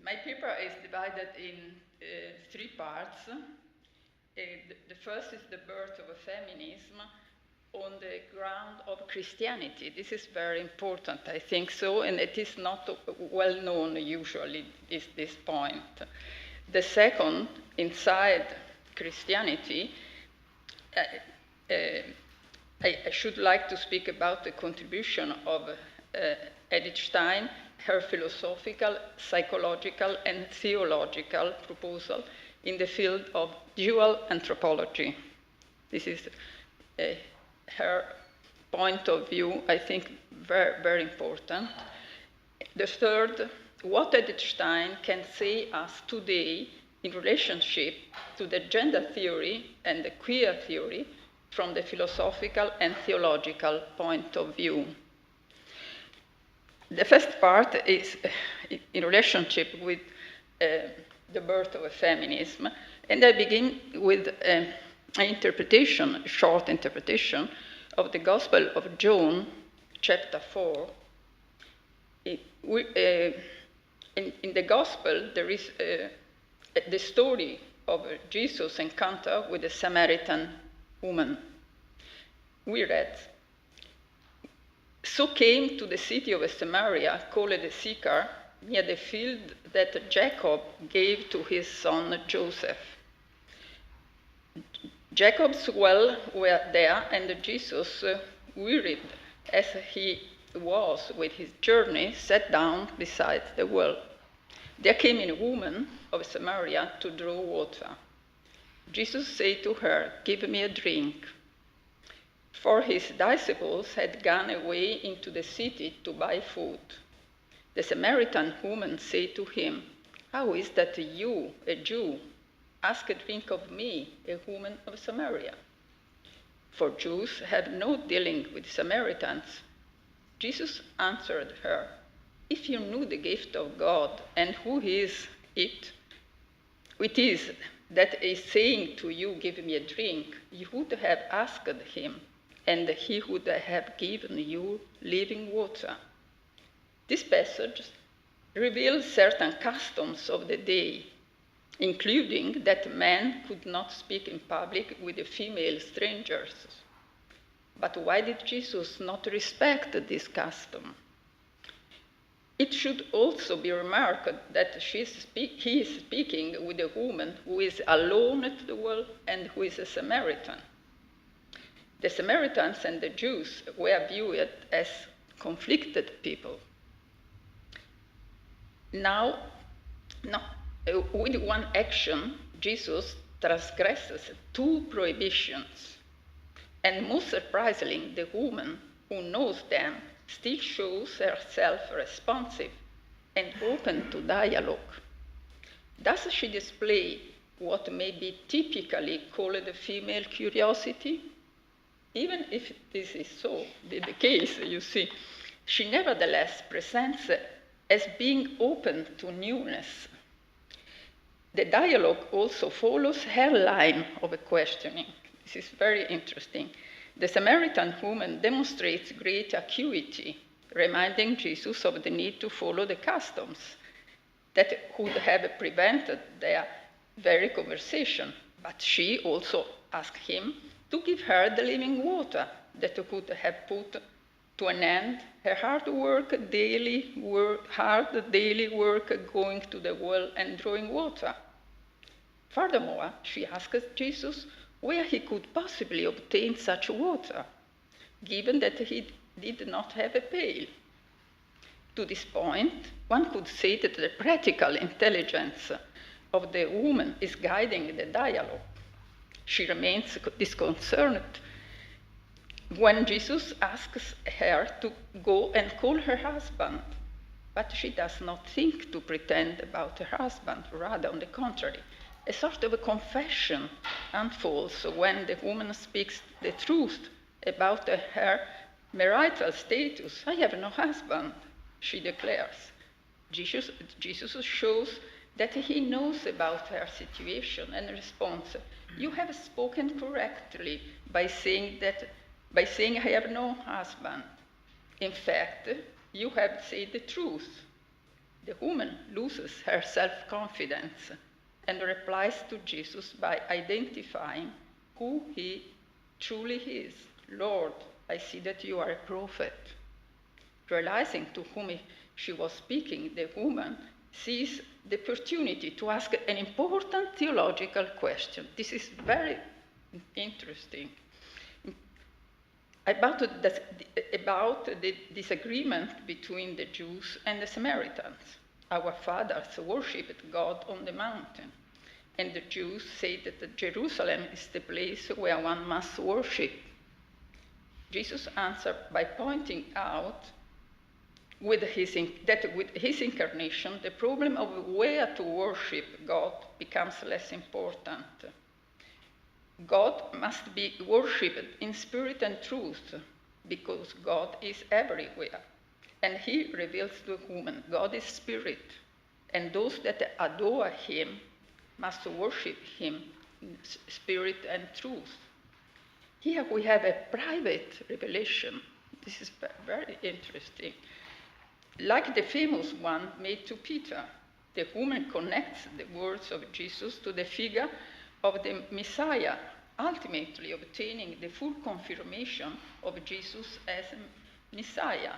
My paper is divided in 3 parts. The first is the birth of a feminism on the ground of Christianity. This is very important, I think so, and it is not well known usually, this point. The second, inside Christianity, I should like to speak about the contribution of Edith Stein, her philosophical, psychological, and theological proposal in the field of dual anthropology. This is her point of view, I think, very, very important. The third, what Edith Stein can say us today in relationship to the gender theory and the queer theory from the philosophical and theological point of view. The first part is in relationship with the birth of a feminism, and I begin with an interpretation, a short interpretation of the Gospel of John, chapter 4. In the Gospel, there is the story of Jesus' encounter with a Samaritan woman. We read, "So came to the city of Samaria, called Sychar, near the field that Jacob gave to his son Joseph. Jacob's well were there, and Jesus, wearied as he was with his journey, sat down beside the well. There came in a woman of Samaria to draw water. Jesus said to her, 'Give me a drink.' For his disciples had gone away into the city to buy food. The Samaritan woman said to him, 'How is that you, a Jew, ask a drink of me, a woman of Samaria?' For Jews have no dealing with Samaritans." Jesus answered her, "If you knew the gift of God and who is it is that is saying to you, 'Give me a drink,' you would have asked him, and he would have given you living water." This passage reveals certain customs of the day, including that men could not speak in public with the female strangers. But why did Jesus not respect this custom? It should also be remarked that he is speaking with a woman who is alone at the well and who is a Samaritan. The Samaritans and the Jews were viewed as conflicted people. Now, with one action, Jesus transgresses 2 prohibitions. And most surprisingly, the woman who knows them still shows herself responsive and open to dialogue. Does she display what may be typically called a female curiosity? Even if this is so, the case, you see, she nevertheless presents as being open to newness. The dialogue also follows her line of questioning. This is very interesting. The Samaritan woman demonstrates great acuity, reminding Jesus of the need to follow the customs that would have prevented their very conversation. But she also asked him to give her the living water that would have put to an end her hard daily work going to the well and drawing water. Furthermore, she asked Jesus where he could possibly obtain such water, given that he did not have a pail. To this point, one could say that the practical intelligence of the woman is guiding the dialogue. She remains disconcerted when Jesus asks her to go and call her husband, but she does not think to pretend about her husband, rather on the contrary. A sort of a confession unfolds when the woman speaks the truth about her marital status. "I have no husband," she declares. Jesus shows that he knows about her situation and responds, "You have spoken correctly by saying I have no husband. In fact, you have said the truth." the woman loses her self-confidence and replies to Jesus by identifying who he truly is. Lord, I see that you are a prophet. Realizing to whom she was speaking, the woman sees the opportunity to ask an important theological question. This is very interesting. About the disagreement between the Jews and the Samaritans. Our fathers worshipped God on the mountain, and the Jews say that Jerusalem is the place where one must worship. Jesus answered by pointing out that with his incarnation, the problem of where to worship God becomes less important. God must be worshipped in spirit and truth, because God is everywhere. And he reveals to the woman, God is spirit, and those that adore him must worship him in spirit and truth. Here we have a private revelation. This is very interesting. Like the famous one made to Peter, the woman connects the words of Jesus to the figure of the Messiah, ultimately obtaining the full confirmation of Jesus as a Messiah.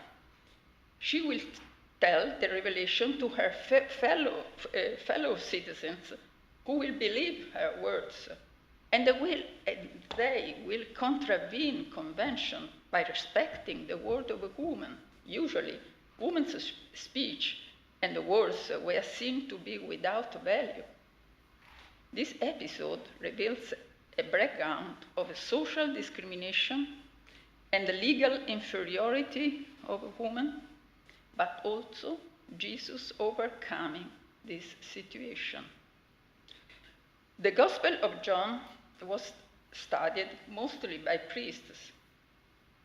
She will tell the revelation to her fellow citizens who will believe her words, and they will contravene convention by respecting the word of a woman. Usually, woman's speech and the words were seen to be without value. This episode reveals a background of social discrimination and the legal inferiority of a woman, but also Jesus overcoming this situation. The Gospel of John was studied mostly by priests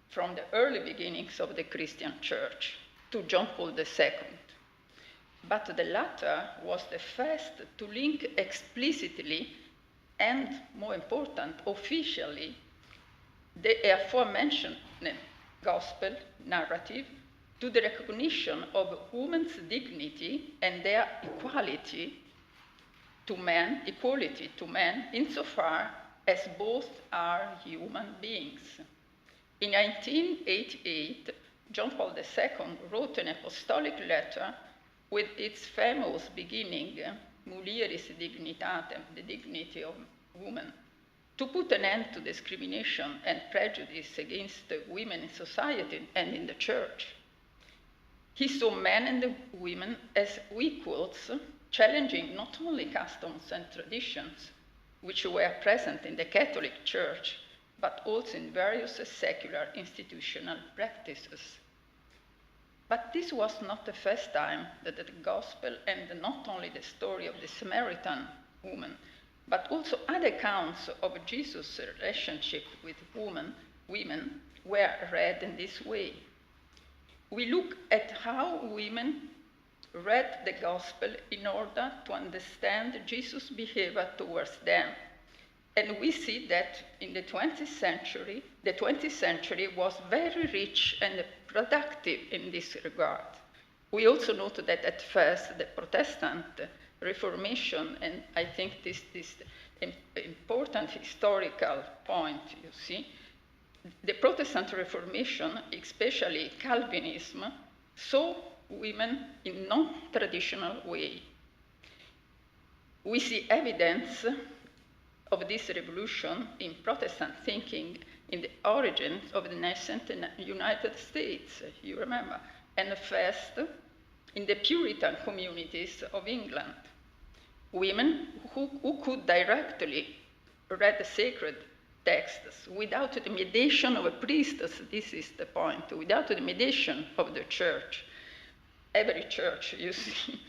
from the early beginnings of the Christian Church to John Paul II. But the latter was the first to link explicitly and, more important, officially, the aforementioned gospel narrative to the recognition of women's dignity and their equality to men insofar as both are human beings. In 1988, John Paul II wrote an apostolic letter with its famous beginning, Mulieris Dignitatem, the dignity of woman, to put an end to discrimination and prejudice against women in society and in the church. He saw men and women as equals, challenging not only customs and traditions, which were present in the Catholic Church, but also in various secular institutional practices. But this was not the first time that the gospel, and not only the story of the Samaritan woman, but also other accounts of Jesus' relationship with women were read in this way. We look at how women read the gospel in order to understand Jesus' behavior towards them. And we see that in the 20th century was very rich and productive in this regard. We also note that at first the Protestant Reformation, and I think this is an important historical point, you see, the Protestant Reformation, especially Calvinism, saw women in non-traditional way. We see evidence of this revolution in Protestant thinking in the origins of the nascent United States, you remember, and first in the Puritan communities of England. Women who could directly read the sacred texts without the mediation of a priestess, this is the point, without the mediation of the church. Every church, you see,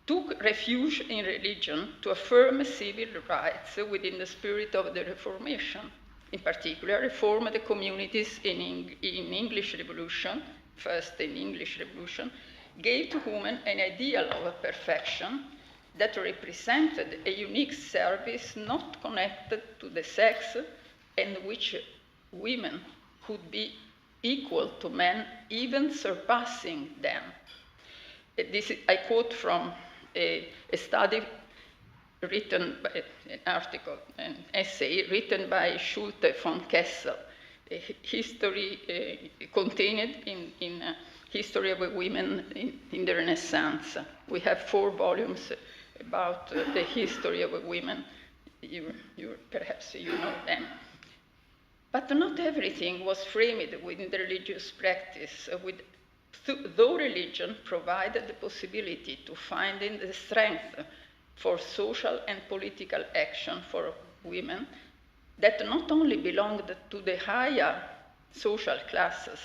took refuge in religion to affirm civil rights within the spirit of the Reformation. In particular, reformed the communities in English Revolution, first in English Revolution, gave to women an ideal of perfection that represented a unique service not connected to the sex, and which women could be equal to men, even surpassing them. I quote from a study written by an article, an essay written by Schulte von Kessel, a history contained in History of Women in the Renaissance. We have 4 volumes about the history of women. Perhaps you know them. But not everything was framed within the religious practice, though religion provided the possibility to find in the strength for social and political action for women that not only belonged to the higher social classes,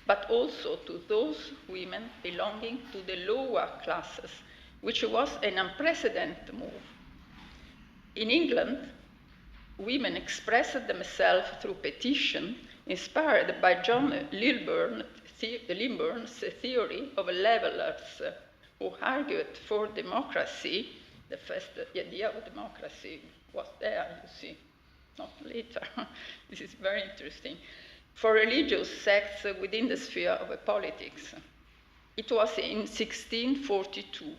but also to those women belonging to the lower classes, which was an unprecedented move. In England, women expressed themselves through petition inspired by John Lilburn's theory of levelers, who argued for democracy. The first idea of democracy was there, you see, not later. This is very interesting. For religious sects within the sphere of politics. It was in 1642.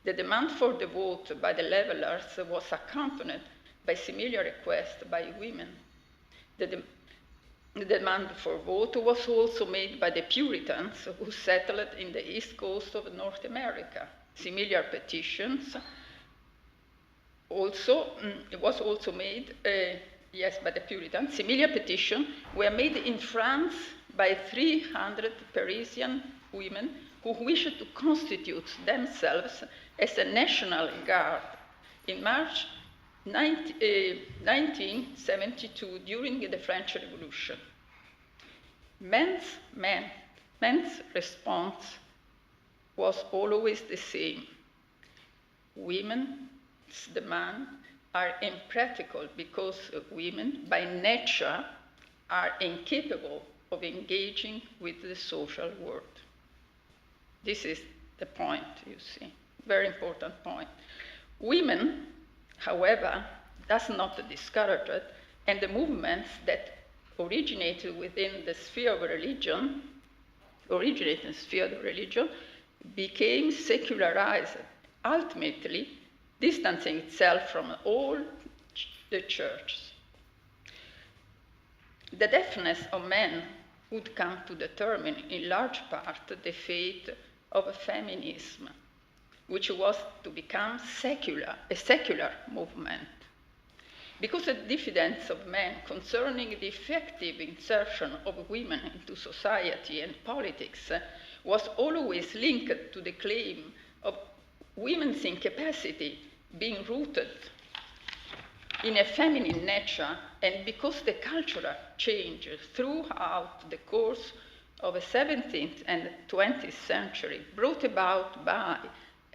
The demand for the vote by the levelers was accompanied by similar requests by women. The demand for vote was also made by the Puritans who settled in the east coast of North America. Similar petitions was also made by the Puritans. Similar petitions were made in France by 300 Parisian women who wished to constitute themselves as a national guard in March 1972 during the French Revolution. Men's response was always the same. Women's demands are impractical because women, by nature, are incapable of engaging with the social world. This is the point, you see, very important point. Women, however, does not discourage it, and the movements that originated within the sphere of religion, became secularized, ultimately distancing itself from all the churches. The deafness of men would come to determine in large part the fate of feminism, which was to become a secular movement. Because the diffidence of men concerning the effective insertion of women into society and politics was always linked to the claim of women's incapacity being rooted in a feminine nature, and because the cultural changes throughout the course of the 17th and 20th century brought about by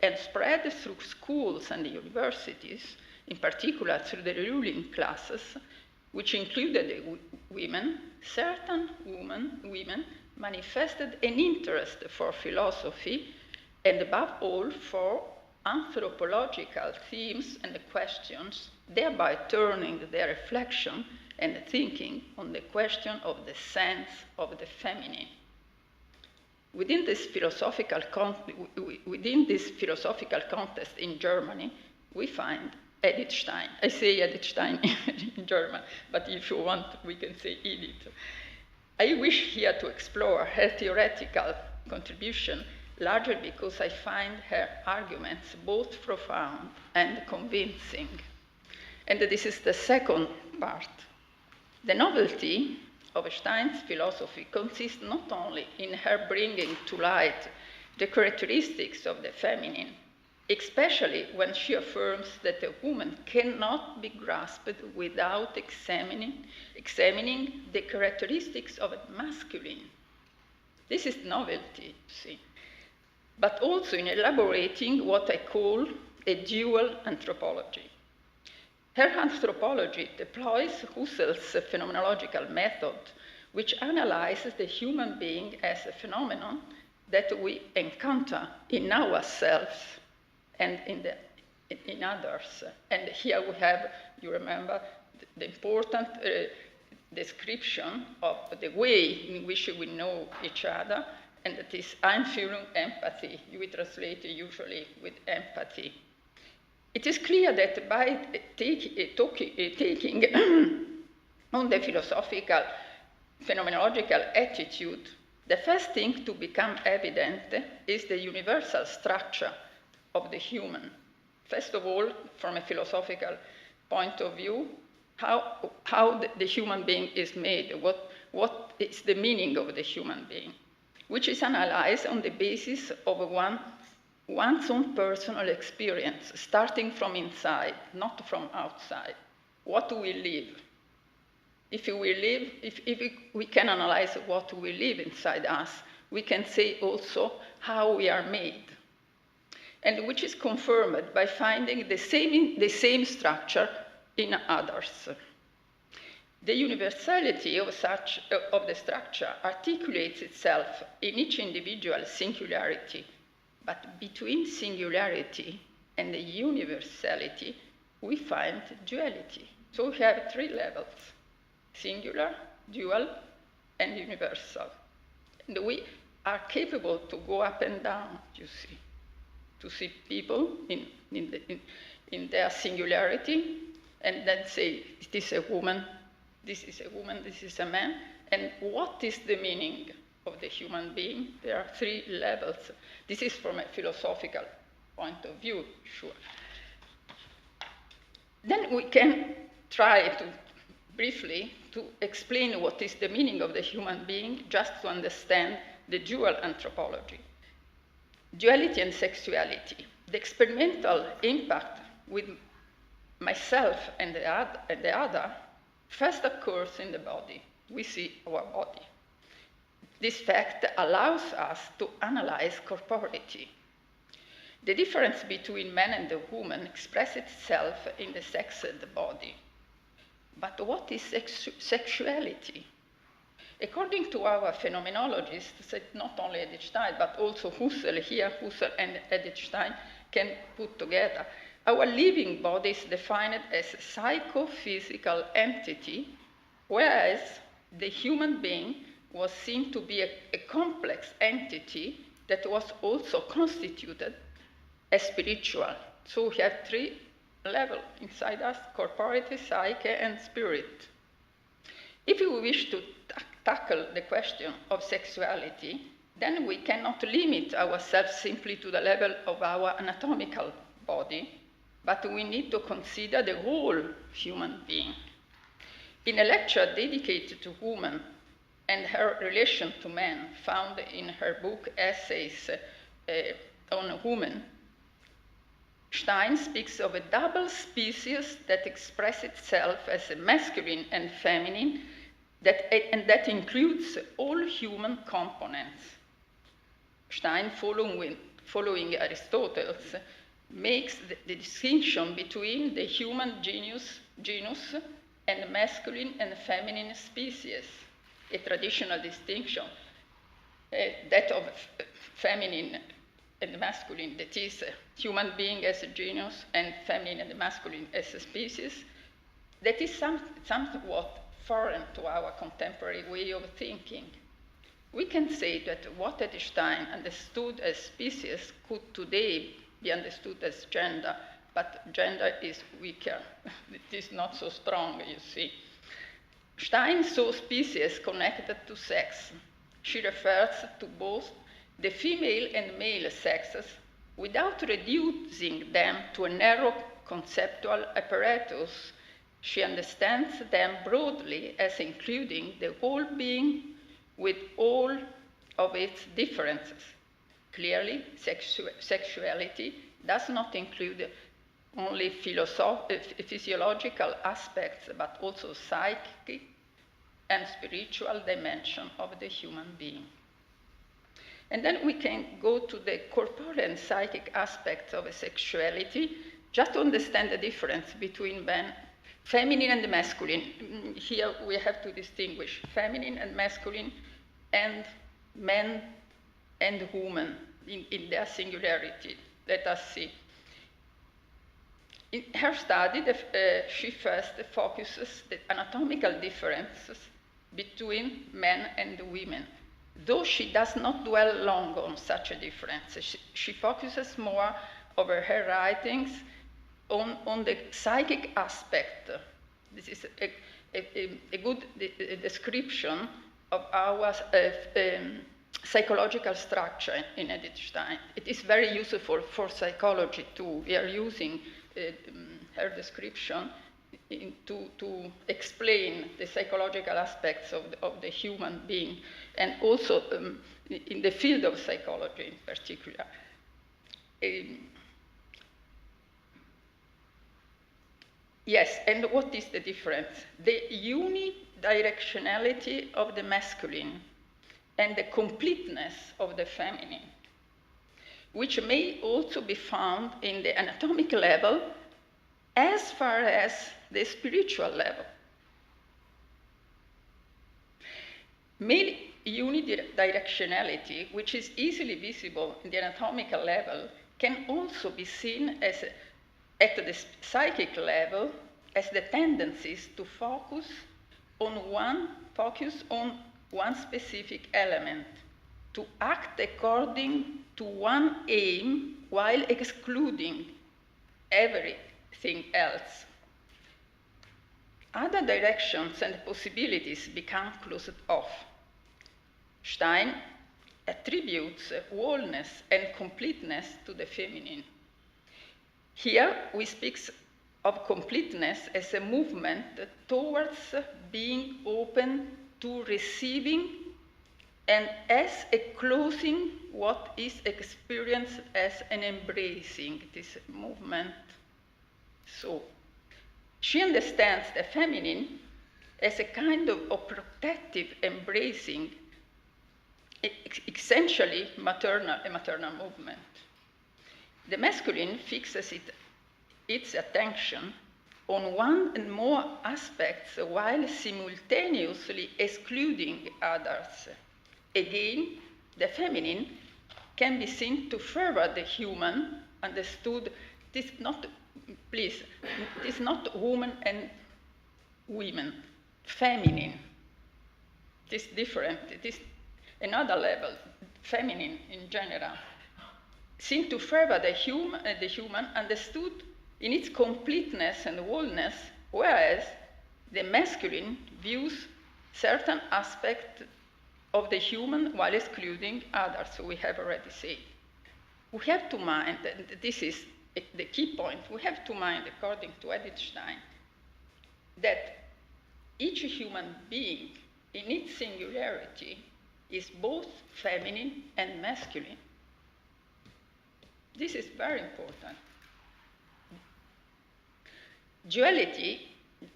and spread through schools and universities, in particular through the ruling classes, which included women, certain women manifested an interest for philosophy and above all for anthropological themes and questions, thereby turning their reflection and thinking on the question of the sense of the feminine. Within this philosophical context in Germany, we find Edith Stein. I say Edith Stein in German, but if you want, we can say Edith. I wish here to explore her theoretical contribution, largely because I find her arguments both profound and convincing. And this is the second part. The novelty of Stein's philosophy consists not only in her bringing to light the characteristics of the feminine, especially when she affirms that a woman cannot be grasped without examining the characteristics of a masculine. This is novelty, you see. But also in elaborating what I call a dual anthropology. Her anthropology deploys Husserl's phenomenological method, which analyzes the human being as a phenomenon that we encounter in ourselves and in others. And here we have, you remember, the important description of the way in which we know each other and that is Einfühlung, empathy. We translate it usually with empathy. It is clear that by taking on the philosophical, phenomenological attitude, the first thing to become evident is the universal structure of the human. First of all, from a philosophical point of view, how the human being is made, what is the meaning of the human being, which is analyzed on the basis of one's own personal experience, starting from inside, not from outside. What do we live? If we can analyze what we live inside us, we can say also how we are made, and which is confirmed by finding the same structure in others. The universality of the structure articulates itself in each individual singularity, but between singularity and the universality, we find duality. So we have three levels: singular, dual, and universal. And we are capable to go up and down, you see, to see people in their singularity, and then say, this is a woman, this is a woman, this is a man, and what is the meaning of the human being? There are three levels. This is from a philosophical point of view, sure. Then we can try to briefly to explain what is the meaning of the human being, just to understand the dual anthropology. Duality and sexuality. The experimental impact with myself and the other first occurs in the body. We see our body. This fact allows us to analyze corporeity. The difference between man and the woman expresses itself in the sexed body. But what is sexuality? According to our phenomenologists, not only Edith Stein, but also Husserl here, Husserl and Edith Stein can put together, our living body is defined as a psychophysical entity, whereas the human being was seen to be a complex entity that was also constituted as spiritual. So we have three levels inside us: corporeity, psyche, and spirit. If we wish to tackle the question of sexuality, then we cannot limit ourselves simply to the level of our anatomical body, but we need to consider the whole human being. In a lecture dedicated to women and her relation to men, found in her book Essays on Women, Stein speaks of a double species that expresses itself as a masculine and feminine, and that includes all human components. Stein, following Aristotle, makes the distinction between the human genus and masculine and feminine species, a traditional distinction, that of feminine and masculine, that is, human being as a genus and feminine and masculine as a species, that is somewhat foreign to our contemporary way of thinking. We can say that what Edith Stein understood as species could today be understood as gender, but gender is weaker. It is not so strong, you see. Stein saw species connected to sex. She refers to both the female and male sexes without reducing them to a narrow conceptual apparatus. She understands them broadly as including the whole being with all of its differences. Clearly, sexuality does not include only physiological aspects, but also psychic and spiritual dimension of the human being. And then we can go to the corporeal and psychic aspects of sexuality, just to understand the difference between feminine and masculine. Here we have to distinguish feminine and masculine, and men and women in their singularity. Let us see. In her study, she first focuses the anatomical differences between men and women. though she does not dwell long on such a difference. She focuses more over her writings on the psychic aspect. This is a good description of our psychological structure in Edith Stein. It is very useful for psychology too. We are using her description to explain the psychological aspects of the human being, and also in the field of psychology in particular. Yes, and what is the difference? The unidirectionality of the masculine and the completeness of the feminine, which may also be found in the anatomic level as far as the spiritual level. Male unidirectionality, which is easily visible in the anatomical level, can also be seen as at the psychic level as the tendencies to focus on one specific element, to act according to one aim while excluding everything else. Other directions and possibilities become closed off. Stein attributes wholeness and completeness to the feminine. Here we speak of completeness as a movement towards being open to receiving and as a closing what is experienced as an embracing, this movement. So she understands the feminine as a kind of protective embracing, essentially a maternal movement. The masculine fixes its attention on one and more aspects while simultaneously excluding others. Again, the feminine can be seen to further the human, understood. It is not, please, it is not woman and women, feminine. It is different. It is another level, feminine in general. Seem to further the human understood in its completeness and wholeness, whereas the masculine views certain aspects of the human while excluding others, so we have already said. We have to mind, and this is the key point, we have to mind, according to Edith Stein, that each human being in its singularity is both feminine and masculine. This is very important. Duality,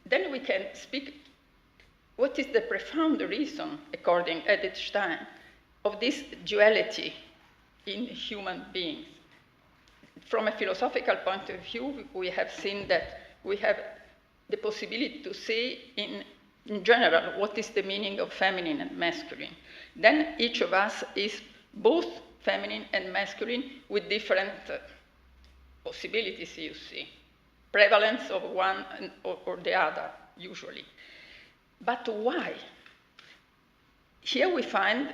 then we can speak, what is the profound reason, according to Edith Stein, of this duality in human beings? From a philosophical point of view, we have seen that we have the possibility to say in general what is the meaning of feminine and masculine. Then each of us is both feminine and masculine with different possibilities, you see. Prevalence of one or the other, usually. But why? Here we find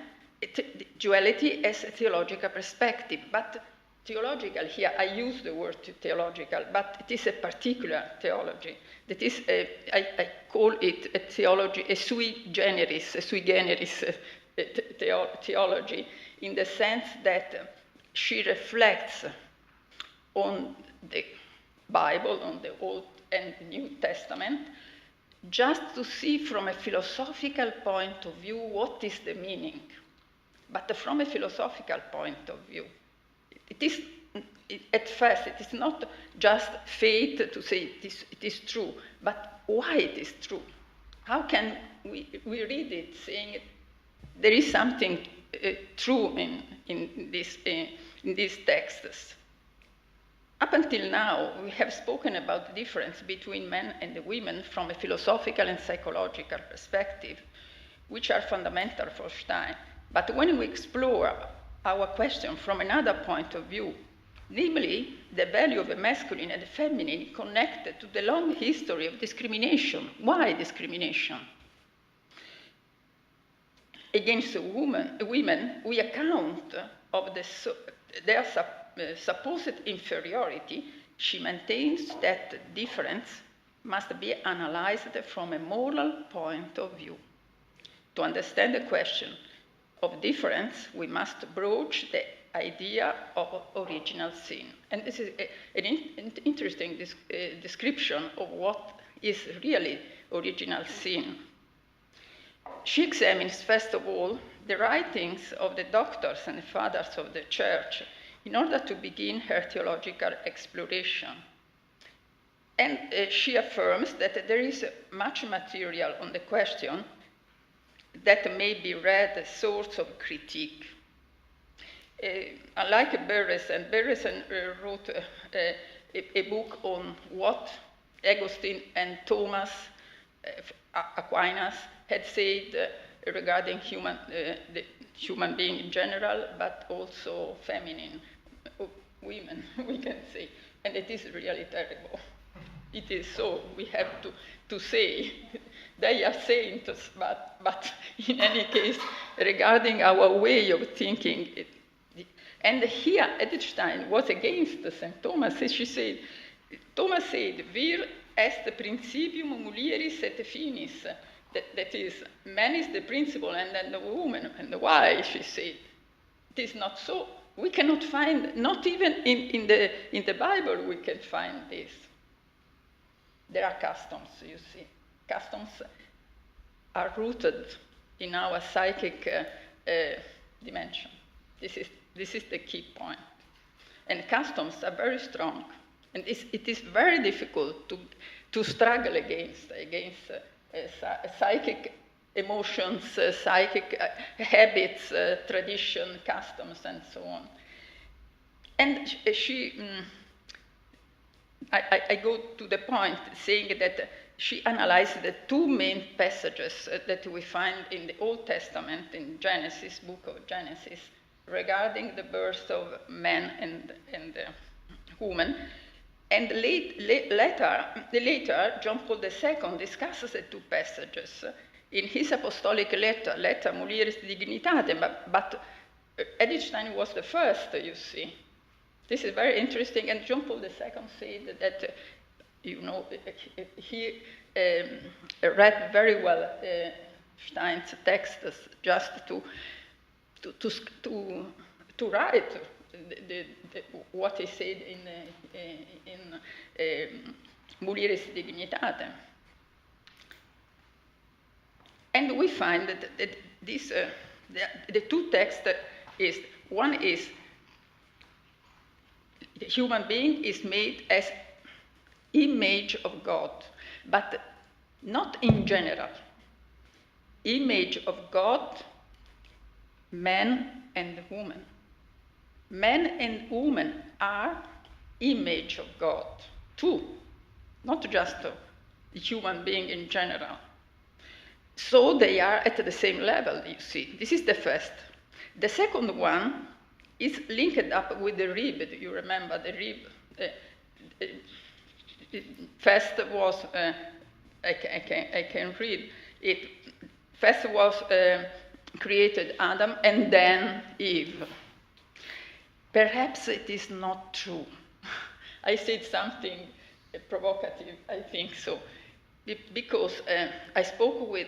duality as a theological perspective, but theological here, I use the word theological, but it is a particular theology. That is, I call it a theology, a sui generis theology, in the sense that she reflects on the Bible, on the Old and New Testament, just to see from a philosophical point of view what is the meaning. But from a philosophical point of view, it is, at first, it is not just faith to say it is true, but why it is true. How can we read it saying there is something true in these texts? Up until now, we have spoken about the difference between men and the women from a philosophical and psychological perspective, which are fundamental for Stein. But when we explore our question from another point of view, namely the value of the masculine and the feminine connected to the long history of discrimination. Why discrimination? against women, we account of their supposed inferiority. She maintains that difference must be analyzed from a moral point of view. To understand the question of difference, we must broach the idea of original sin. And this is an interesting description of what is really original sin. She examines, first of all, the writings of the doctors and fathers of the Church in order to begin her theological exploration. And she affirms that there is much material on the question that may be read as source of critique. Unlike Beresen wrote a book on what Augustine and Thomas Aquinas had said regarding the human being in general, but also feminine women, we can say. And it is really terrible. It is so, we have to say. They are saints, but in any case, regarding our way of thinking, and here Edith Stein was against St. Thomas. She said, Thomas said, vir est principium mulieris et finis. That is, man is the principle and then the woman. And why, she said. It is not so. We cannot find, not even in the Bible we can find this. There are customs, you see. Customs are rooted in our psychic dimension. This is the key point. And customs are very strong. And it is very difficult to struggle against psychic emotions, psychic habits, tradition, customs, and so on. And I go to the point saying that she analyzed the two main passages that we find in the Old Testament, in Genesis, book of Genesis, regarding the birth of man and woman. And later, John Paul II discusses the two passages in his apostolic letter Mulieris Dignitatem, but Edith Stein was the first, you see. This is very interesting, and John Paul II said that, he read very well Stein's texts just to write what he said in Mulieris Dignitatem. And we find that the two texts one is the human being is made as image of God, but not in general. Image of God, man and woman. Man and woman are image of God, too, not just the human being in general. So they are at the same level, you see. This is the first. The second one is linked up with the rib. You remember the rib? First was, I can read it. First was created Adam and then Eve. Perhaps it is not true. I said something provocative, I think so. Because I spoke with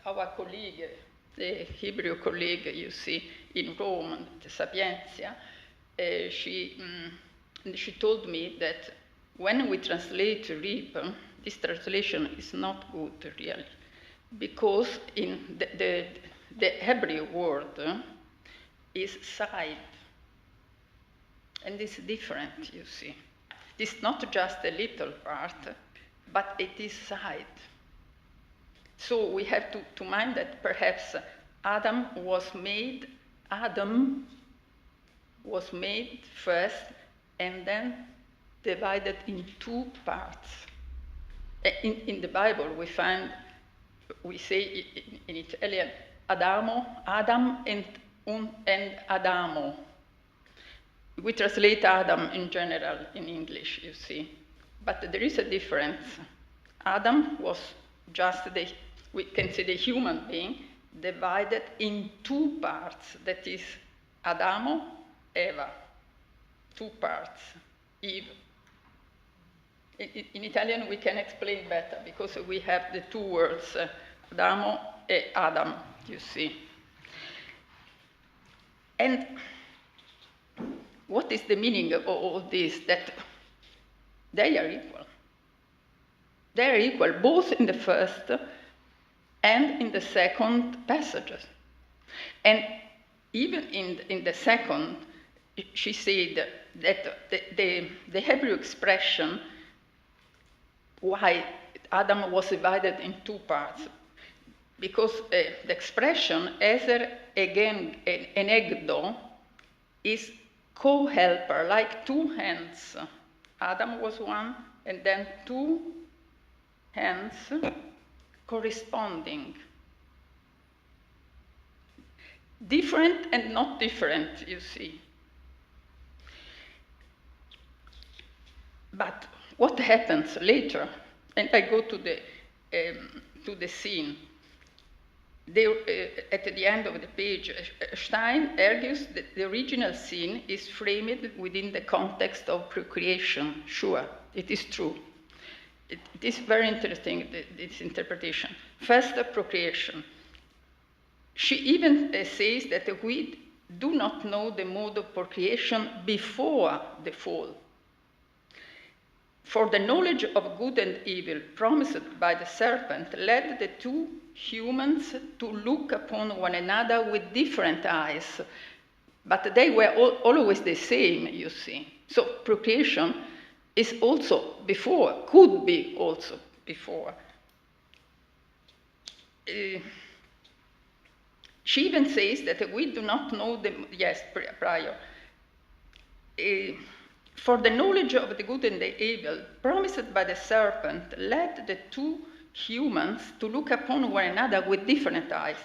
our colleague, the Hebrew colleague, you see, in Rome, the Sapientia. She told me that when we translate rib, this translation is not good, really, because in the Hebrew word is side, and it's different, you see. It's not just a little part, but it is side. So we have to mind that perhaps Adam was made first and then divided in two parts. In the Bible we say in Italian, Adam and Adamo. We translate Adam in general in English, you see. But there is a difference. Adam was just we can say the human being, divided in two parts, that is, Adamo, Eva, two parts, Eve. In Italian, we can explain better because we have the two words, Adamo e Adam, you see. And what is the meaning of all this? That they are equal. They are equal both in the first and in the second passages. And even in the second, she said that the Hebrew expression why Adam was divided in two parts, because the expression ezer again enegdo is co-helper, like two hands. Adam was one, and then two hands corresponding. Different and not different, you see. But what happens later, and I go to the scene, at the end of the page, Stein argues that the original scene is framed within the context of procreation. Sure, it is true. It is very interesting, this interpretation. First, procreation. She even says that we do not know the mode of procreation before the fall. For the knowledge of good and evil promised by the serpent led the two humans to look upon one another with different eyes, but they were always the same, you see. So procreation is also before, could be also before. She even says that we do not know the, yes, prior. For the knowledge of the good and the evil promised by the serpent led the two humans to look upon one another with different eyes,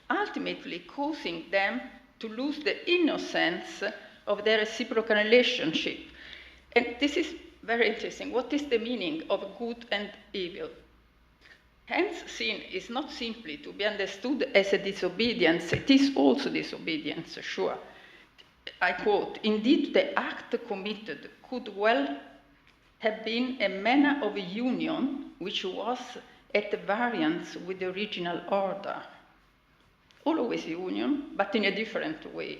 ultimately causing them to lose the innocence of their reciprocal relationship. And this is very interesting. What is the meaning of good and evil? Hence, sin is not simply to be understood as a disobedience. It is also disobedience, sure. I quote, "Indeed, the act committed could well have been a manner of union which was at variance with the original order." Always union, but in a different way.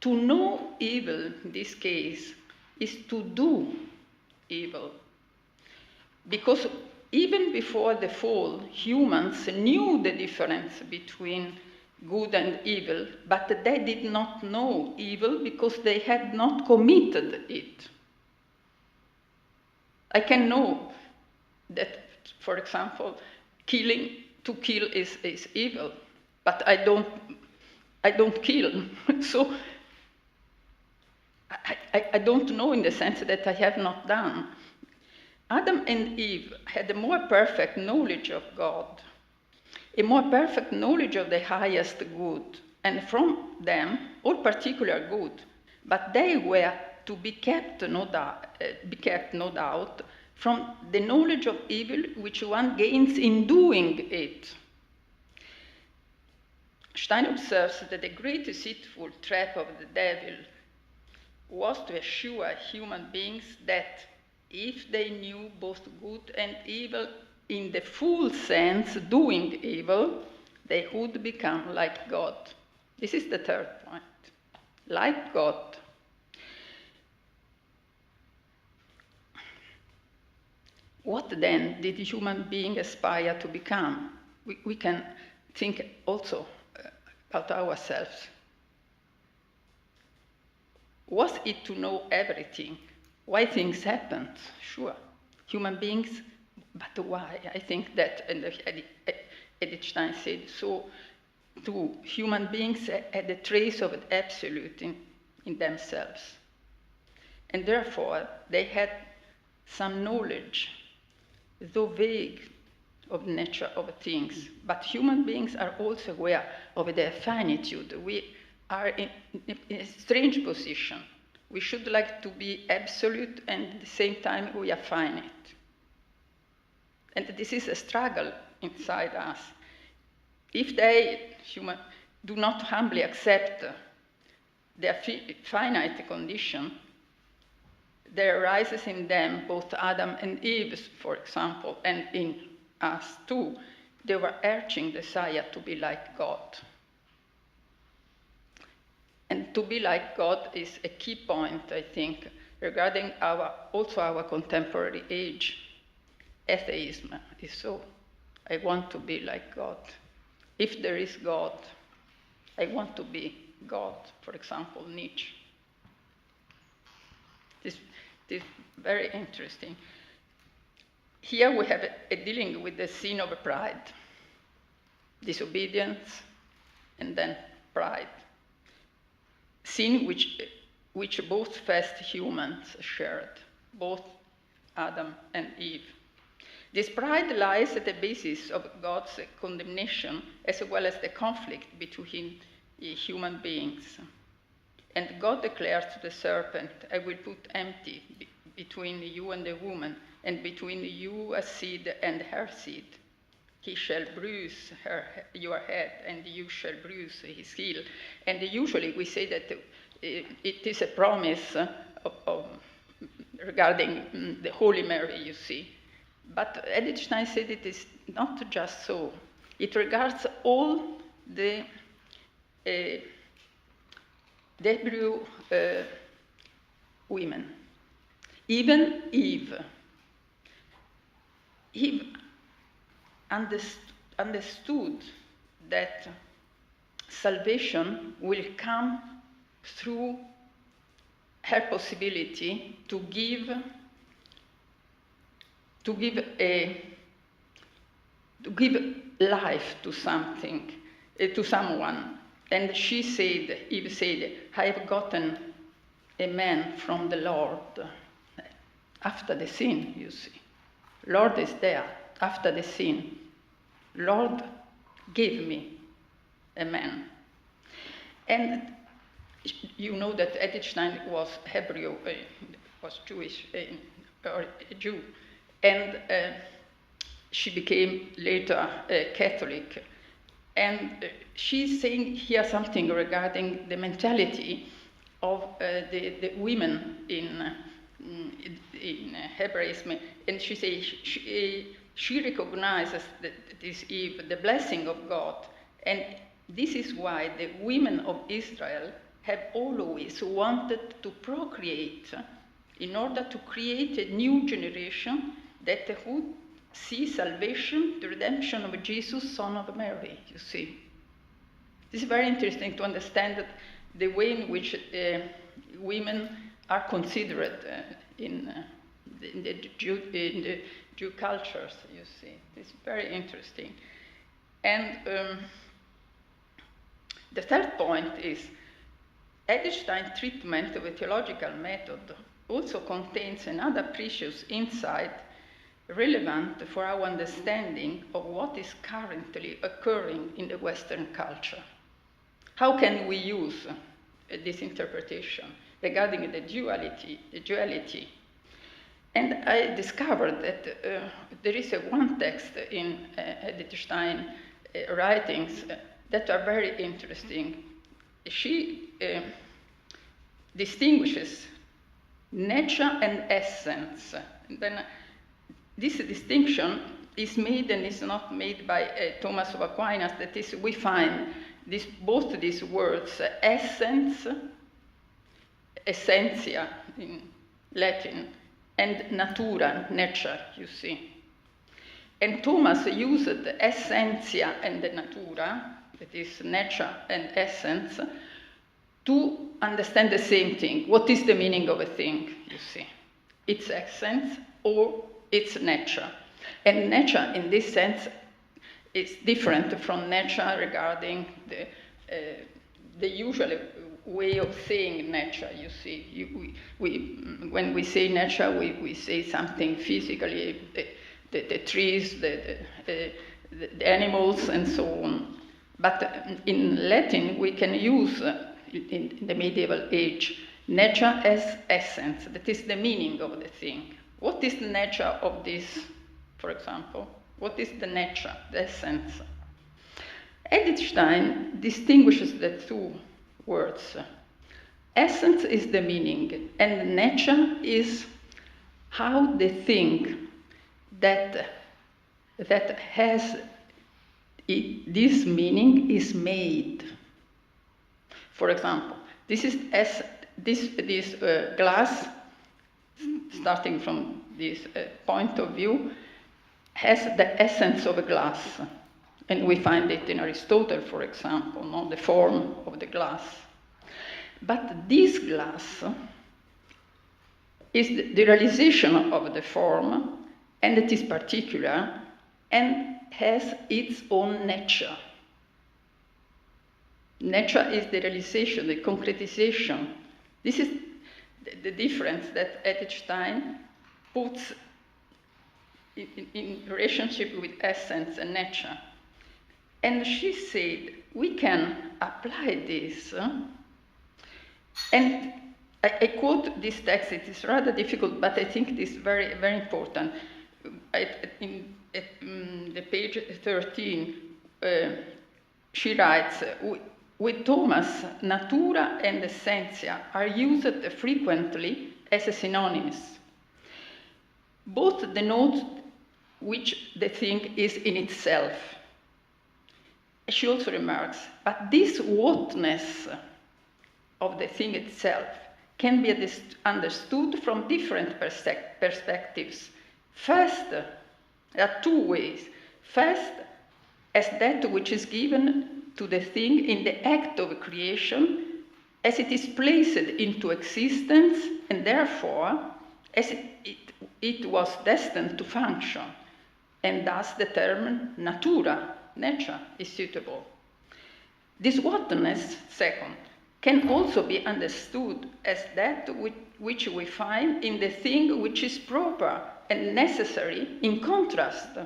To know evil, in this case, is to do evil. Because even before the fall, humans knew the difference between good and evil, but they did not know evil because they had not committed it. I can know that, for example, to kill is evil, but I don't kill. So I don't know in the sense that I have not done. Adam and Eve had a more perfect knowledge of God, a more perfect knowledge of the highest good, and from them, all particular good, but they were to be kept, no doubt, from the knowledge of evil which one gains in doing it. Stein observes that the great deceitful trap of the devil was to assure human beings that if they knew both good and evil in the full sense, doing evil, they would become like God. This is the third point. Like God. What then did human beings aspire to become? We can think also about ourselves. Was it to know everything? Why things happened? Sure. Human beings, but why? I think that, and Edith Stein said, so too, human beings had a trace of the absolute in themselves. And therefore, they had some knowledge, though vague, of the nature of things. But human beings are also aware of their finitude. We are in a strange position. We should like to be absolute, and at the same time we are finite. And this is a struggle inside us. if they, human, do not humbly accept their finite condition, there arises in them, both Adam and Eve, for example, and in us too, the overarching desire to be like God. And to be like God is a key point, I think, regarding also our contemporary age. Atheism is so. I want to be like God. If there is God, I want to be God, for example, Nietzsche. This is very interesting. Here we have a dealing with the sin of pride, disobedience, and then pride. Sin which both first humans shared, both Adam and Eve. This pride lies at the basis of God's condemnation as well as the conflict between human beings. And God declares to the serpent, I will put enmity between you and the woman, and between you a seed and her seed. He shall bruise your head, and you shall bruise his heel. And usually we say that it is a promise regarding the Holy Mary, you see. But Edith Stein said it is not just so. It regards all the Hebrew women, even Eve. Eve understood that salvation will come through her possibility to give life to something, to someone. And she said, Eve said, I have gotten a man from the Lord. After the sin, you see. Lord is there, after the sin. Lord, give me a man. And you know that Edith Stein was Hebrew, was Jewish, or a Jew. And she became later Catholic. And she's saying here something regarding the mentality of the women in Hebraism. And she says she recognizes this Eve, the blessing of God. And this is why the women of Israel have always wanted to procreate in order to create a new generation that would see salvation, the redemption of Jesus, Son of Mary, you see. This is very interesting to understand that the way in which women are considered in the Jew cultures, you see. It's very interesting. And the third point is Edith Stein's treatment of a theological method also contains another precious insight relevant for our understanding of what is currently occurring in the Western culture. How can we use this interpretation regarding the duality? And I discovered that there is one text in Edith Stein writings that are very interesting. She distinguishes nature and essence. And then this distinction is made and is not made by Thomas of Aquinas. That is, we find both these words, essence, essentia in Latin, and natura, nature, you see. And Thomas used essentia and natura, that is nature and essence, to understand the same thing. What is the meaning of a thing, you see? Its essence or its nature. And nature, in this sense, is different from nature regarding the usual way of saying nature, you see. When we say nature, we say something physically, the trees, the animals, and so on. But in Latin, we can use, in the medieval age, nature as essence. That is the meaning of the thing. What is the nature of this, for example? What is the nature, the essence? Edith Stein distinguishes the two words. Essence is the meaning, and nature is how the thing that has this meaning is made. For example, this glass, starting from this point of view, has the essence of a glass. And we find it in Aristotle, for example, the form of the glass. But this glass is the realization of the form, and it is particular, and has its own nature. Nature is the realization, the concretization. This is the difference that Edith Stein puts in relationship with essence and nature. And she said, we can apply this. And I quote this text, it is rather difficult, but I think it is very, very important. In the page 13, she writes, with Thomas, natura and essentia are used frequently as synonyms. Both denote which the thing is in itself. She also remarks, but this whatness of the thing itself can be understood from different perspectives. First, there are two ways. First, as that which is given to the thing in the act of creation, as it is placed into existence, and therefore, as it was destined to function, and thus the term natura, nature, is suitable. This whatness, second, can also be understood as that which we find in the thing which is proper and necessary in contrast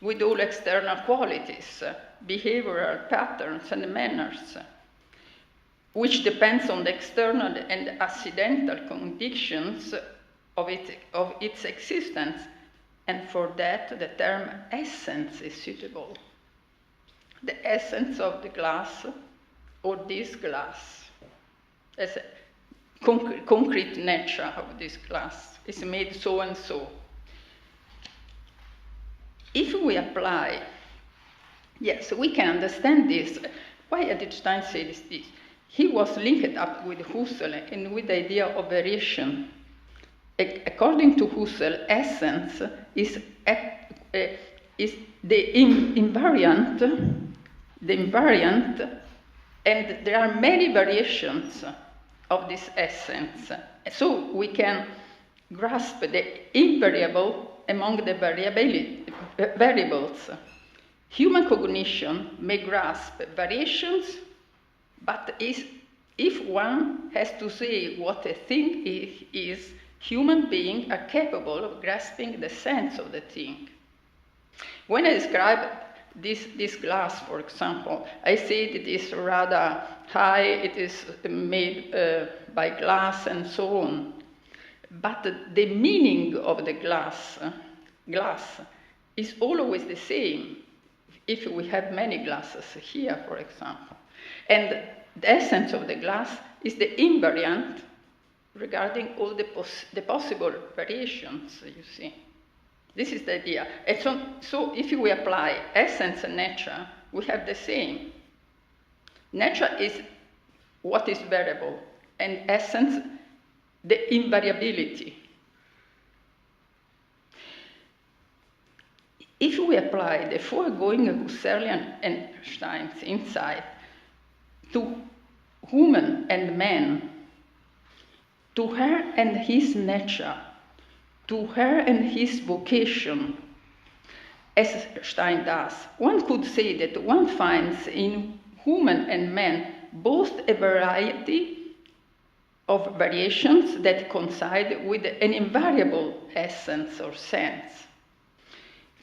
with all external qualities, behavioral patterns and manners, which depends on the external and accidental conditions of its existence, and for that the term essence is suitable. The essence of the glass, or this glass, as a concrete nature of this glass, is made so and so. If we apply, yes, we can understand this. Why Edith Stein says this? He was linked up with Husserl and with the idea of variation. According to Husserl, essence is the invariant, and there are many variations of this essence. So we can grasp the invariable among the variables. Human cognition may grasp variations, but if one has to say what a thing is, human beings are capable of grasping the sense of the thing. When I describe this glass, for example, I say it is rather high, it is made by glass and so on. But the meaning of the glass is always the same if we have many glasses here, for example. And the essence of the glass is the invariant regarding all the possible variations, you see. This is the idea. And so if we apply essence and nature, we have the same. Nature is what is variable, and essence, the invariability. If we apply the foregoing Husserlian and Stein's insight to woman and man, to her and his nature, to her and his vocation, as Stein does, one could say that one finds in woman and man both a variety of variations that coincide with an invariable essence or sense.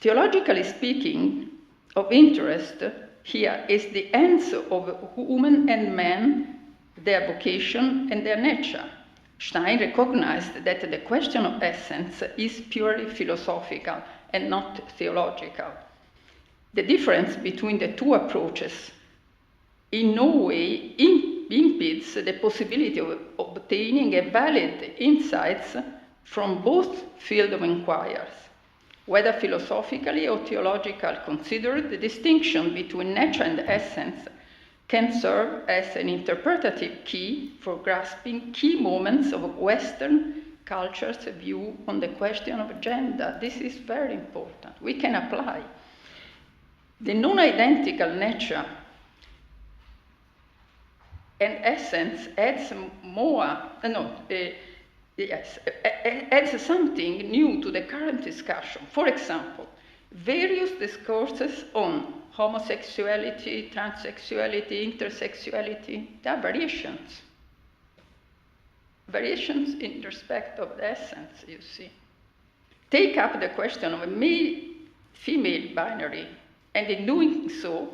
Theologically speaking, of interest here is the ends of woman and man, their vocation and their nature. Stein recognized that the question of essence is purely philosophical and not theological. The difference between the two approaches in no way impedes the possibility of obtaining a valid insights from both fields of inquiries. Whether philosophically or theologically considered, the distinction between nature and essence can serve as an interpretative key for grasping key moments of Western culture's view on the question of gender. This is very important. We can apply. The non-identical nature and essence adds adds something new to the current discussion. For example, various discourses on homosexuality, transsexuality, intersexuality, there are variations. Variations in respect of the essence, you see. Take up the question of a male-female binary, and in doing so,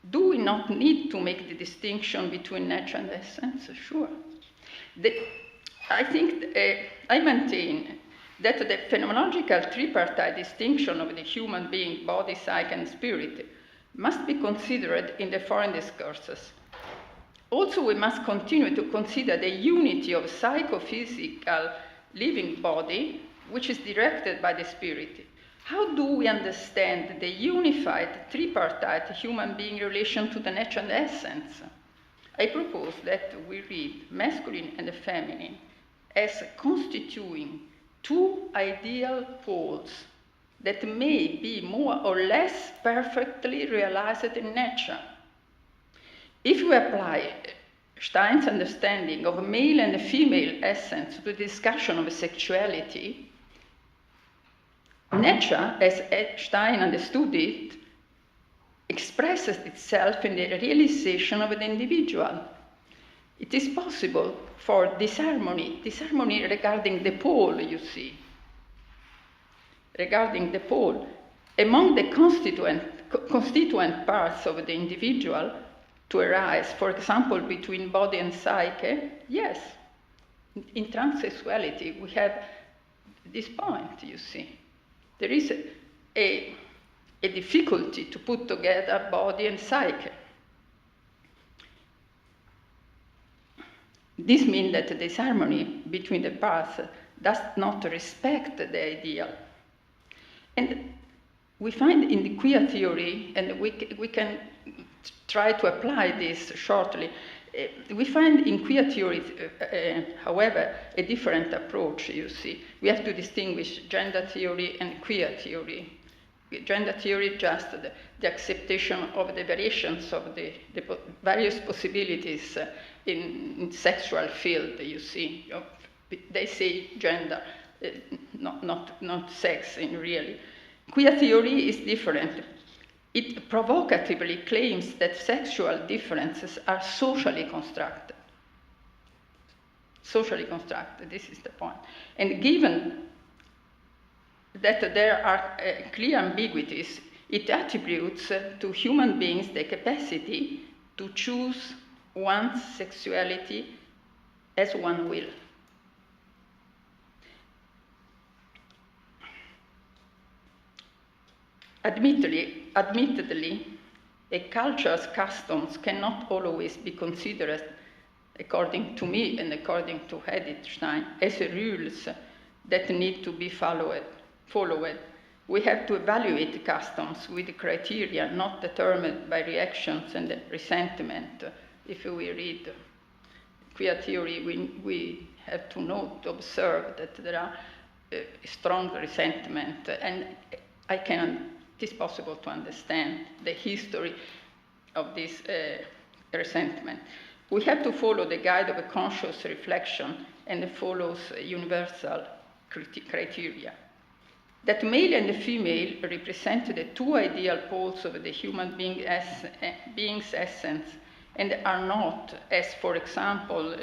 do we not need to make the distinction between nature and essence? Sure. I maintain that the phenomenological tripartite distinction of the human being, body, psyche, and spirit must be considered in the foreign discourses. Also, we must continue to consider the unity of psychophysical living body, which is directed by the spirit. How do we understand the unified tripartite human being relation to the nature and the essence? I propose that we read masculine and feminine as constituting two ideal poles that may be more or less perfectly realized in nature. If we apply Stein's understanding of male and female essence to the discussion of sexuality, nature, as Stein understood it, expresses itself in the realization of the individual. It is possible for disharmony regarding the pole, you see, regarding the pole, among the constituent parts of the individual to arise, for example, between body and psyche. Yes, in transsexuality we have this point, you see. There is a difficulty to put together body and psyche. This means that the disharmony between the parts does not respect the ideal. And we find in the queer theory, and we can try to apply this shortly, we find in queer theory, however, a different approach, you see. We have to distinguish gender theory and queer theory. Gender theory, just the acceptation of the variations of the various possibilities in sexual field, you see. They say gender, not sex in really. Queer theory is different. It provocatively claims that sexual differences are socially constructed. Socially constructed, this is the point. And given that there are clear ambiguities, it attributes to human beings the capacity to choose one's sexuality as one will. Admittedly, a culture's customs cannot always be considered, according to me and according to Edith Stein, as rules that need to be followed. We have to evaluate customs with criteria not determined by reactions and resentment. If we read queer theory, we have to note, observe that there are strong resentment, and it is possible to understand the history of this resentment. We have to follow the guide of a conscious reflection and follows universal criteria. That male and female represent the two ideal poles of the human being's essence and are not, as for example,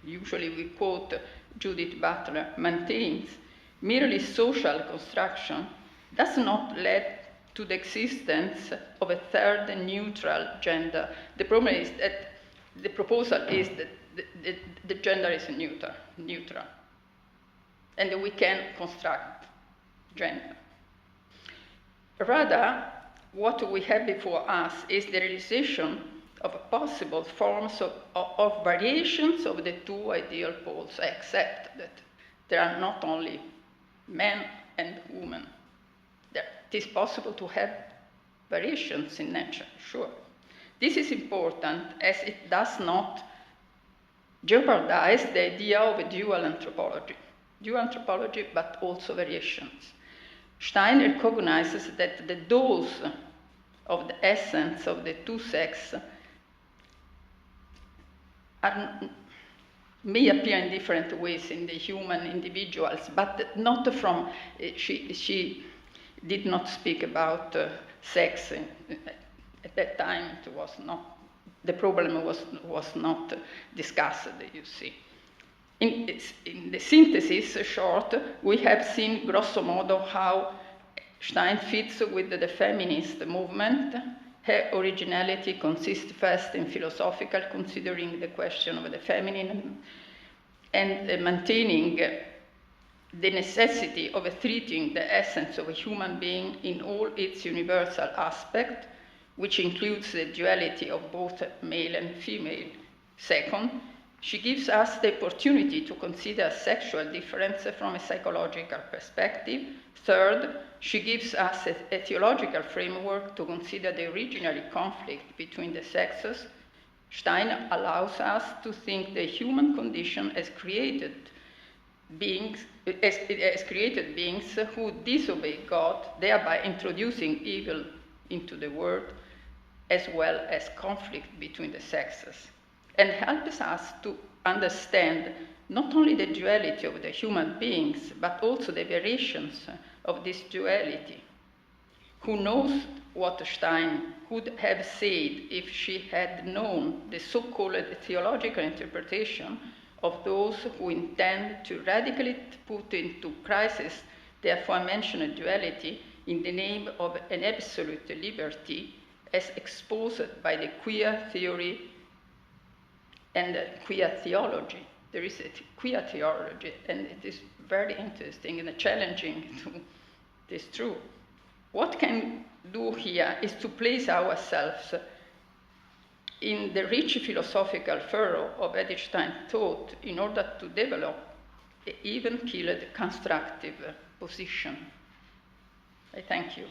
usually we quote Judith Butler, maintains, merely social construction does not lead to the existence of a third neutral gender. The problem is that the proposal is that the gender is neutral, and we can construct gender. Rather, what we have before us is the realization of possible forms of variations of the two ideal poles. I accept that there are not only men and women. It is possible to have variations in nature, sure. This is important as it does not jeopardize the idea of a dual anthropology, but also variations. Stein recognizes that the dose of the essence of the two sexes may appear in different ways in the human individuals, but not from, she did not speak about sex. At that time, it was not, the problem was not discussed, you see. In the synthesis, short, we have seen grosso modo how Stein fits with the feminist movement. Her originality consists first in philosophical, considering the question of the feminine, and maintaining the necessity of treating the essence of a human being in all its universal aspect, which includes the duality of both male and female. Second, she gives us the opportunity to consider sexual difference from a psychological perspective. Third, she gives us a theological framework to consider the original conflict between the sexes. Stein allows us to think the human condition as created beings who disobey God, thereby introducing evil into the world, as well as conflict between the sexes, and helps us to understand not only the duality of the human beings, but also the variations of this duality. Who knows what Stein would have said if she had known the so-called theological interpretation of those who intend to radically put into crisis the aforementioned duality in the name of an absolute liberty, as exposed by the queer theory and queer theology. There is a queer theology, and it is very interesting and challenging to this truth. What can do here is to place ourselves in the rich philosophical furrow of Edith Stein thought in order to develop an even-keeled constructive position. I thank you.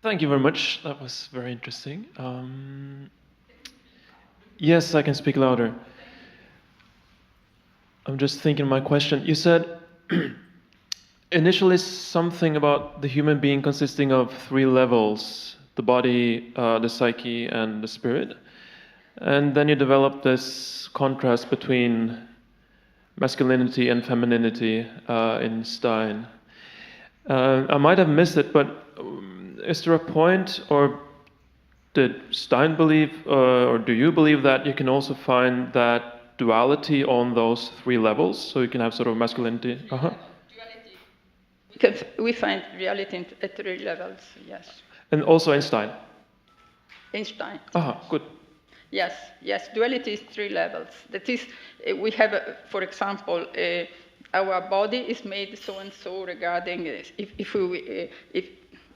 Thank you very much. That was very interesting. Yes, I can speak louder. I'm just thinking my question. You said initially something about the human being consisting of three levels: the body, the psyche, and the spirit. And then you developed this contrast between masculinity and femininity in Stein. I might have missed it, but is there a point, or did Stein believe, or do you believe that you can also find that duality on those three levels, so you can have sort of masculinity? Duality. We find reality at three levels, yes. And also in Stein? In Stein. Good. Yes, duality is three levels. That is, we have, for example, our body is made so and so regarding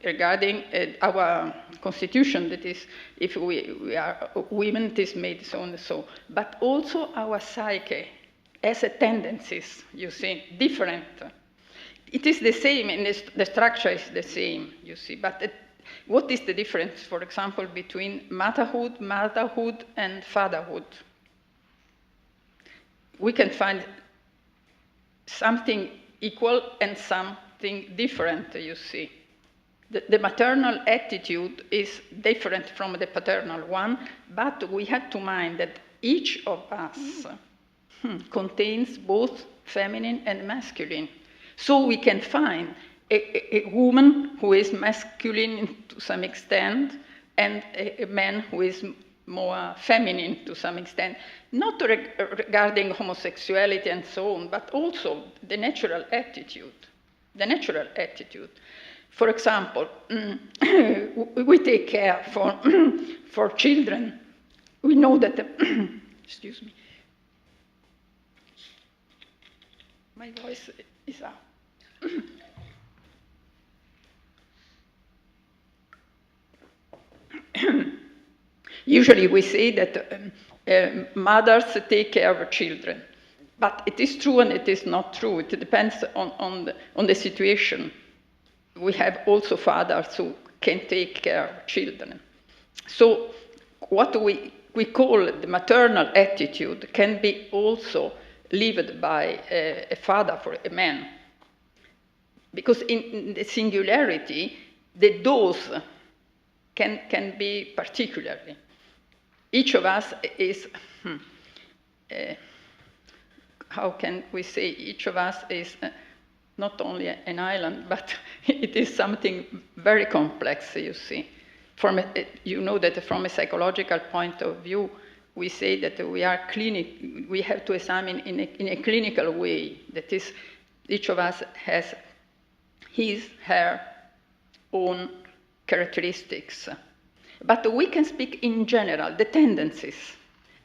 regarding our constitution. That is, if we are women, it is made so and so. But also our psyche has a tendencies, you see, different. It is the same, and the structure is the same, you see. But what is the difference, for example, between motherhood, and fatherhood? We can find something equal and something different, you see. The maternal attitude is different from the paternal one, but we have to mind that each of us contains both feminine and masculine. So we can find a woman who is masculine to some extent and a man who is more feminine to some extent, not regarding homosexuality and so on, but also the natural attitude. For example, we take care for children. We know that, excuse me, my voice is out. Usually we say that mothers take care of children, but it is true and it is not true. It depends on the situation. We have also fathers who can take care of children. So what we call the maternal attitude can be also lived by a father for a man. Because in the singularity, the dose can be particularly. Each of us is, how can we say, each of us is not only an island, but it is something very complex, you see. You know that from a psychological point of view, we say that we have to examine in a clinical way. That is, each of us has her own characteristics. But we can speak in general, the tendencies.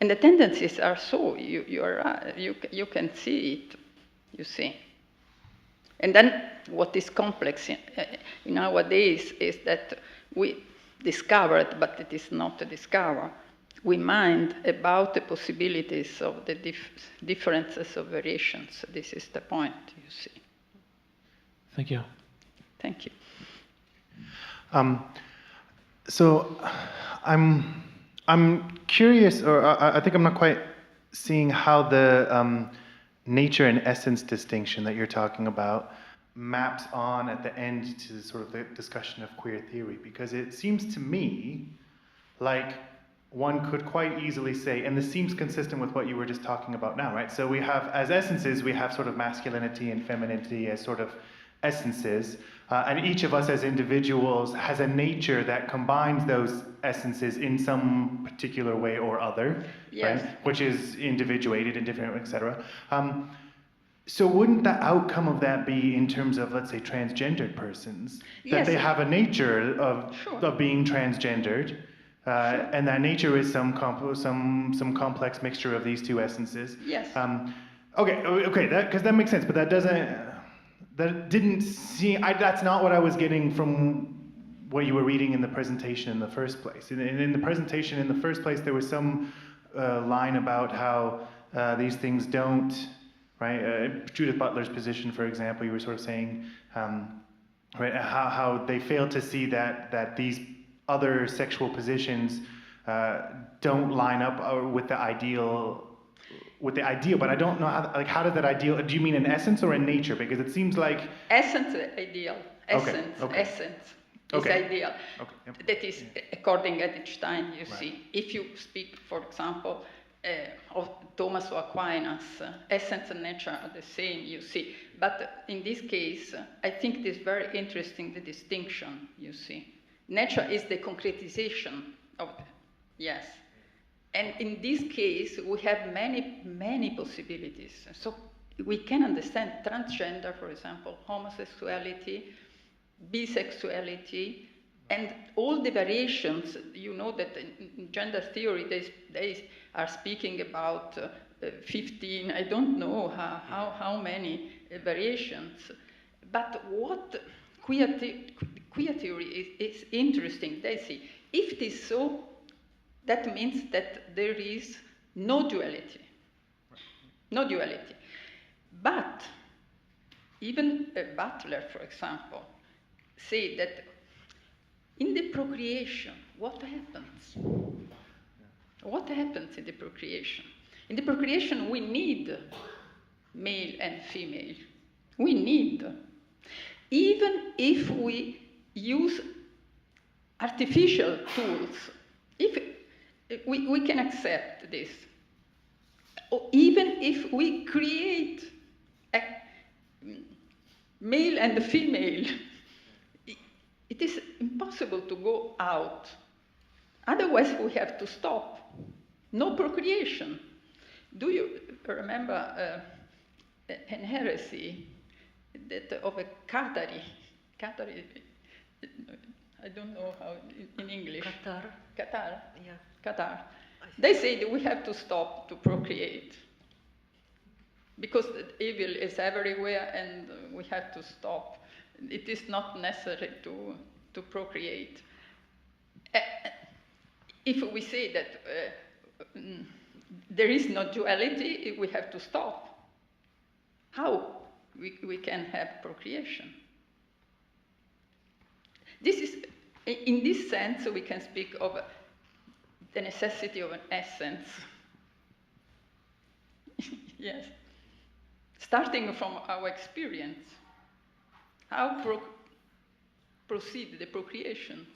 And the tendencies are so, you can see it, you see. And then what is complex in nowadays is that we discovered, but it is not a discover. We mind about the possibilities of the differences of variations. This is the point, you see. Thank you. Thank you. So I'm curious, or I think I'm not quite seeing how the nature and essence distinction that you're talking about maps on at the end to sort of the discussion of queer theory, because it seems to me like one could quite easily say, and this seems consistent with what you were just talking about now, right? So we have, as essences, we have sort of masculinity and femininity as sort of essences, and each of us as individuals has a nature that combines those essences in some particular way or other, yes. Right? Which is individuated and different, etc. So wouldn't the outcome of that be, in terms of, let's say, transgendered persons, that they have a nature of being transgendered, and that nature is some complex mixture of these two essences? Yes. Okay, because that makes sense, but that didn't seem. That's not what I was getting from what you were reading in the presentation in the first place. In the presentation in the first place, there was some line about how these things don't. Right, Judith Butler's position, for example, you were sort of saying, right, how they fail to see that these other sexual positions don't line up with the ideal. But I don't know how does that ideal? Do you mean in essence or in nature? Because it seems like essence ideal. Essence is ideal. Okay, yep. That is according to Edith Stein. You see, if you speak, for example, of Thomas of Aquinas, essence and nature are the same, you see. But in this case, I think it is very interesting, the distinction, you see. Nature is the concretization of yes. And in this case, we have many possibilities. So we can understand transgender, for example, homosexuality, bisexuality, and all the variations. You know that in gender theory, they are speaking about 15, I don't know how many variations. But what queer theory is interesting. They say, if it is so, that means that there is no duality. No duality. But even Butler, for example, say that in the procreation, what happens? What happens in the procreation? In the procreation, we need male and female. We need. Even if we use artificial tools, if we can accept this. Or even if we create a male and a female, it is impossible to go out. Otherwise, we have to stop. No procreation. Do you remember an heresy of a Qatari? Qatari, I don't know how in English. Qatar. Yeah. Qatar. They say that we have to stop to procreate. because evil is everywhere and we have to stop. It is not necessary to procreate. If we say that there is no duality, we have to stop. How we can have procreation? This is, in this sense, we can speak of the necessity of an essence. Yes. Starting from our experience, how proceed the procreations.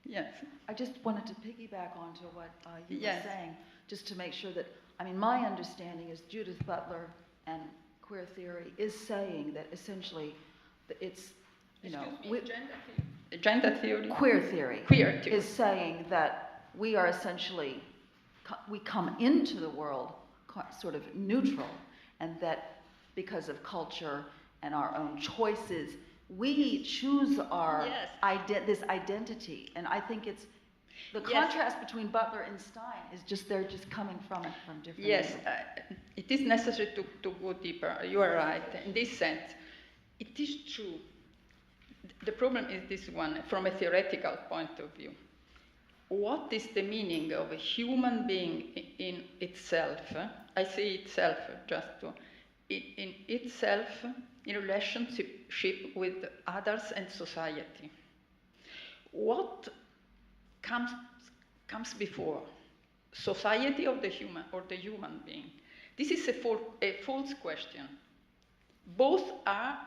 Yes. I just wanted to piggyback onto what you Yes. were saying, just to make sure that, I mean, my understanding is Judith Butler and queer theory is saying that essentially it's, you know, Gender theory. queer theory is saying that we are essentially, we come into the world sort of neutral, and that because of culture and our own choices, we choose our this identity. And I think it's the contrast between Butler and Stein is just they're just coming from it from different Yes, it is necessary to go deeper. You are right. In this sense, it is true. The problem is this one, from a theoretical point of view. What is the meaning of a human being in itself? I say itself just to, in itself, in relationship with others and society. What comes before? Society of the human or the human being? This is a false question. Both are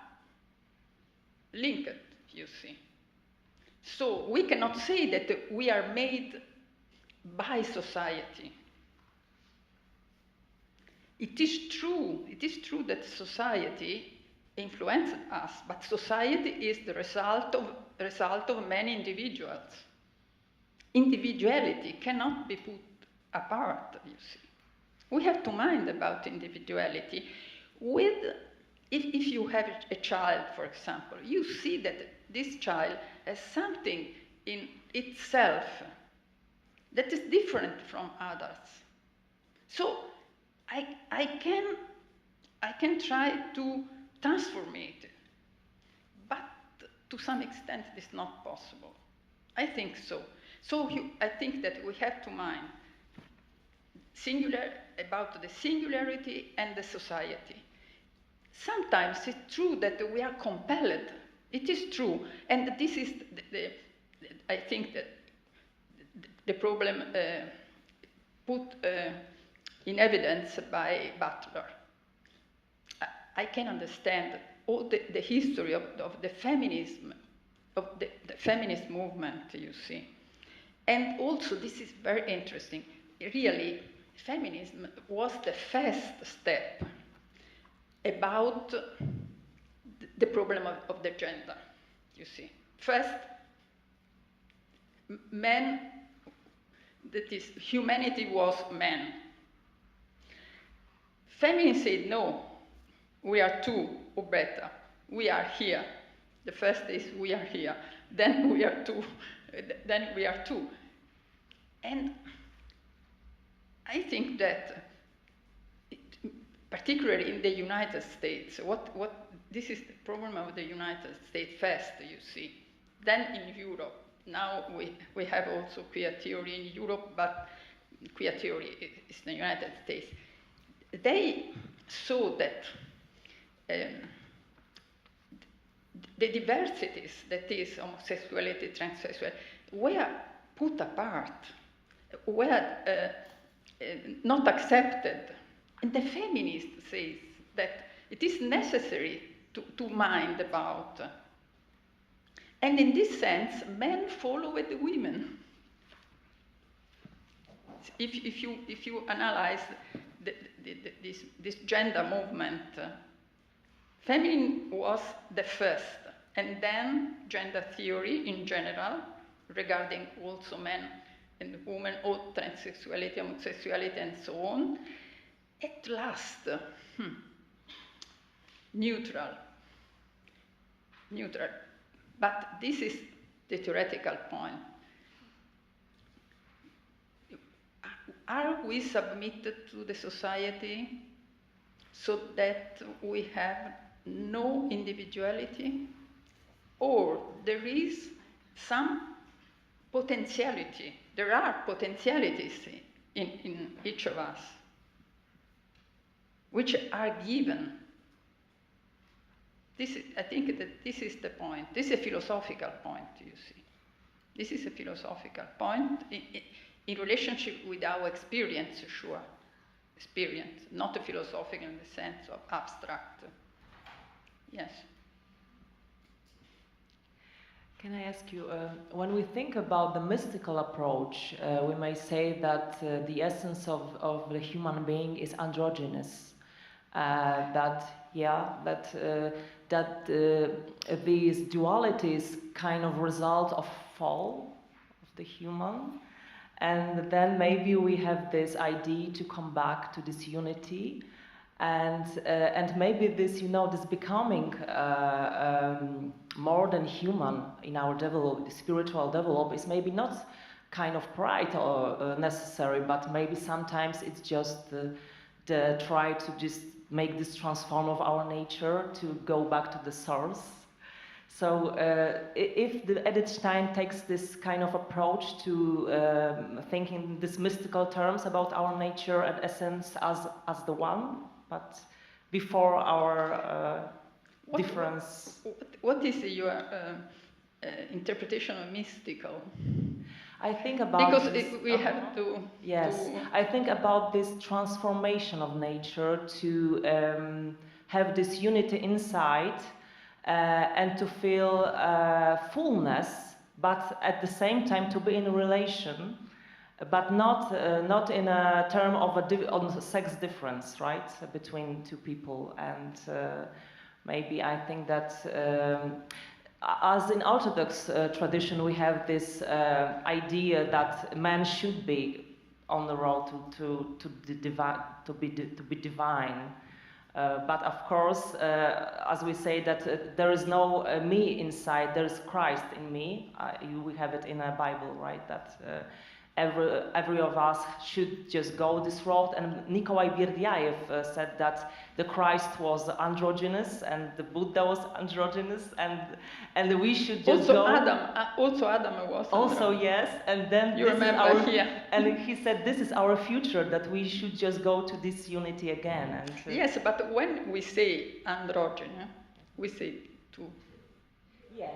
linked, you see. So we cannot say that we are made by society. It is true that society influenced us, but society is the result of many individuals. Individuality cannot be put apart, you see. We have to mind about individuality. If you have a child, for example, you see that this child has something in itself that is different from others. So I can try to transform it, but to some extent it is not possible. I think so. So I think that we have to mind about the singularity and the society. Sometimes it's true that we are compelled. It is true, and this is I think that the problem put in evidence by Butler. I can understand all the history of the feminism, of the feminist movement, you see. And also, this is very interesting. Really, feminism was the first step about the problem of the gender, you see. First, men, that is, humanity was men. Feminists said, no, we are two, or better, we are here. The first is we are here, then we are two, then we are two. And I think that, particularly in the United States, this is the problem of the United States first, you see. Then in Europe, now we have also queer theory in Europe, but queer theory is in the United States. They saw that the diversities, that is homosexuality, transsexuality, were put apart, were not accepted. And the feminist says that it is necessary to mind about. And in this sense, men followed the women. If you analyze this gender movement, feminine was the first, and then gender theory in general, regarding also men and women, or transsexuality, homosexuality, and so on. At last, neutral. But this is the theoretical point. Are we submitted to the society? so that we have no individuality, or there is some potentiality. There are potentialities in each of us, which are given. I think that this is the point. This is a philosophical point, you see. This is a philosophical point in relationship with our experience, sure. Experience, not a philosophical in the sense of abstract. Yes. Can I ask you, when we think about the mystical approach, we may say that the essence of the human being is androgynous. That these dualities kind of result of fall of the human, and then maybe we have this idea to come back to this unity, and maybe this, this becoming more than human in our spiritual development is maybe not kind of pride or necessary, but maybe sometimes it's just the try to just make this transform of our nature to go back to the source. So if the Edith Stein takes this kind of approach to thinking these mystical terms about our nature and essence as the one, but before our difference. What is your interpretation of mystical? I think about because we have to. Yes, I think about this transformation of nature to have this unity inside and to feel fullness, but at the same time to be in a relation, but not in a term of on sex difference, right, between two people. And maybe I think that as in Orthodox tradition, we have this idea that man should be on the road to be divine. But of course, as we say that there is no me inside, there is Christ in me. We have it in a Bible, right? That every of us should just go this road. And Nikolai Berdyaev said that the Christ was androgynous and the Buddha was androgynous, and we should just also go. Adam was. Also yes, and then you remember here. And he said this is our future, that we should just go to this unity again. And yes, but when we say androgyny, we say two. Yes.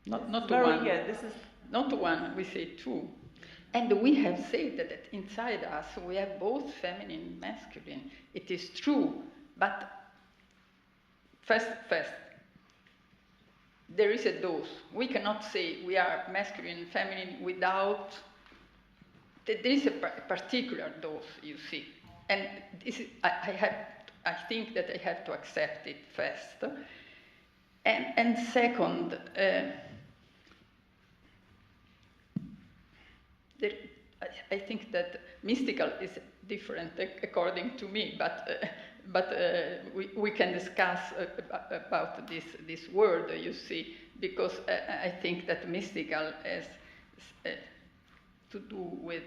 Not very, one. Yeah, this is not one. We say two. And we have said that inside us we have both feminine and masculine. It is true, but first, there is a dose. We cannot say we are masculine and feminine without. There is a particular dose, you see, and this is, I think that I have to accept it first, and second. I think that mystical is different according to me, but we can discuss about this word, you see, because I think that mystical has to do with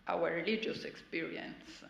our religious experience.